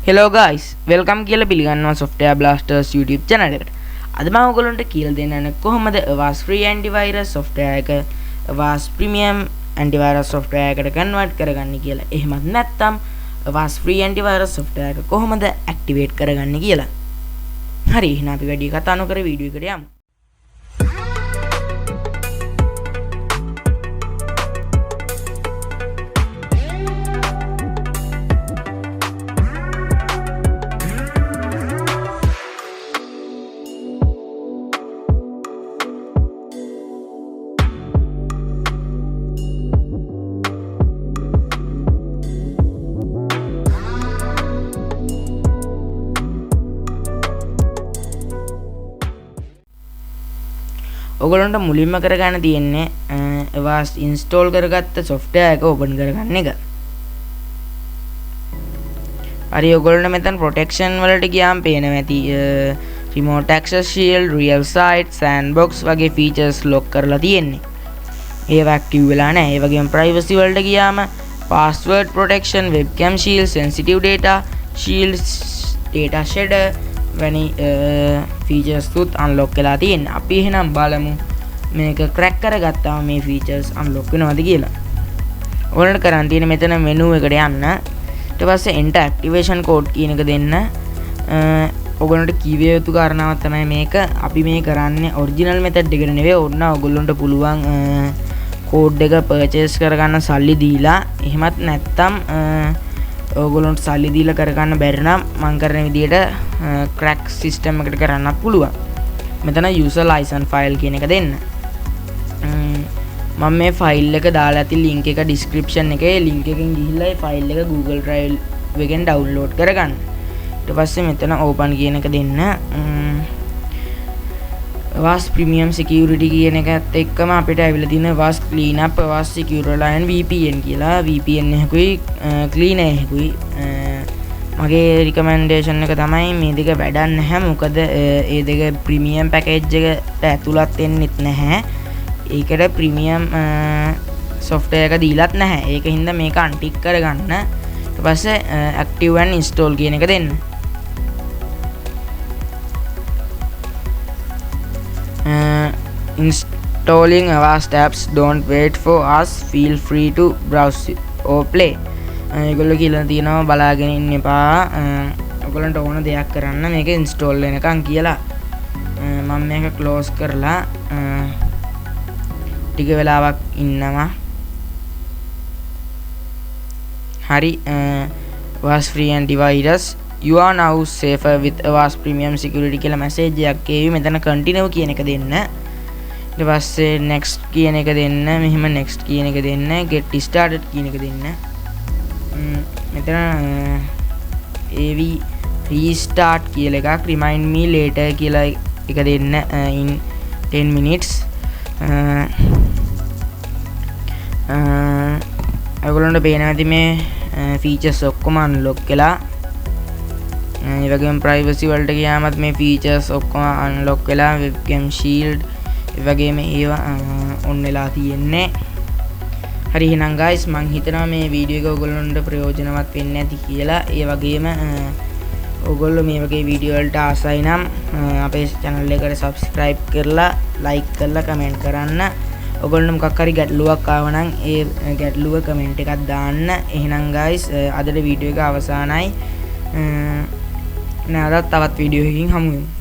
Hello guys, welcome කියලා පිළිගන්නවා softwareblasters YouTube channel එකට. අද මම ඔයගොල්ලන්ට කියලා දෙන්නන්නේ කොහොමද Avast free antivirus software එක Avast premium antivirus software එකට convert කරගන්නේ කියලා. එහෙමත් නැත්නම් Avast free antivirus software එක කොහොමද activate කරගන්නේ කියලා. හරි, එහෙනම් අපි වැඩි කතා නොකර වීඩියෝ එකට යමු. ඔයගොල්ලන්ට මුලින්ම කරගන්න තියෙන්නේ Avast install කරගත්ත software එක open කරගන්න එක. හරි, ඔයගොල්ලන්ට මෙතන protection වලට ගියාම පේනවා ඇති remote access shield, real site, sandbox වගේ features lock කරලා තියෙන්නේ. ඒවා active වෙලා නැහැ. ඒ වගේම privacy වලට ගියාම password protection, webcam shield, sensitive data shield, data shader වැනි features තුත් unlock වෙලා තියෙනවා. අපි එහෙනම් බලමු මේක crack කරගත්තාම මේ features unlock වෙනවද කියලා. ඔයාලට කරන් තියෙන මෙතන menu එකට යන්න. ඊට පස්සේ enter activation code කියන එක දෙන්න. ඔයගොල්ලන්ට කීවිය යුතු කාරණාවක් තමයි මේක. අපි මේ කරන්නේ original method එකට නෙවෙයි. ඕන්න ඔයගොල්ලන්ට පුළුවන් code එක purchase කරගන්න සල්ලි දීලා. එහෙමත් නැත්නම් ඔයගොල්ලන්ට සල්ලි දීලා කරගන්න බැරි නම් මම කරන විදිහට crack system එකකට කරන්නත් පුළුවන්. මෙතන user license file කියන එක දෙන්න. මම මේ file එක දාලා ඇති link එක description එකේ link එකෙන් ගිහිල්ලා ඒ file එක Google Drive එකෙන් download කරගන්න. ඊට පස්සේ මෙතන open කියන එක දෙන්න. Avast premium security කියන එකත් එක්කම අපිට ඇවිල්ලා තියෙන Avast cleanup, Avast secure line VPN කියලා. VPN එකකුයි clean එකකුයි මගේ recommendation එක තමයි මේ දෙක වැඩක් නැහැ. මොකද ඒ දෙක premium package එකට ඇතුළත් වෙන්නෙත් නැහැ. ඒකට premium software එක දීලත් නැහැ. ඒක හින්දා මේක untick කරගන්න. ඊට පස්සේ active and install කියන එක දෙන්න. Installing Avast apps, don't wait for us, feel free to browse or play. ඒගොල්ලෝ කියලා තියෙනවා බලාගෙන ඉන්න එපා, ඔයගොල්ලන්ට ඕන දෙයක් කරන්න මේක install වෙනකන් කියලා. මම මේක close කරලා ටික වෙලාවක් ඉන්නවා. හරි, Avast free antivirus, you are now safer with Avast premium security කියලා message එකක් එවි. මෙතන continue කියන එක දෙන්න. ඊට පස්සේ next කියන එක දෙන්න. මෙහෙම next කියන එක දෙන්න. get started කියන එක දෙන්න. මෙතන AV restart කියලා එකක්, remind me later කියලා එක දෙන්න in 10 minutes. ඔයගොල්ලන්ට පේනවා ඇති මේ features ඔක්කොම unlock වෙලා. ඒ වගේම privacy වලට ගියාමත් මේ features ඔක්කොම unlock වෙලා. webcam shield ඒ වගේම ඒවා on වෙලා තියෙන්නේ. හරි, එහෙනම් guys මම හිතනවා මේ වීඩියෝ එක ඔයගොල්ලන්ට ප්‍රයෝජනවත් වෙන්න ඇති කියලා. ඒ වගේම ඔයගොල්ලෝ මේ වගේ වීඩියෝ වලට ආසයි නම් අපේ channel එකට subscribe කරලා like කරලා comment කරන්න. ඔයගොල්ලෝ මොකක් හරි ගැටලුවක් ආව නම් ඒ ගැටලුව comment එකක් දාන්න. එහෙනම් guys අදට වීඩියෝ එක අවසానයි. නැවතත් තවත් වීඩියෝ එකකින් හමු වෙමු.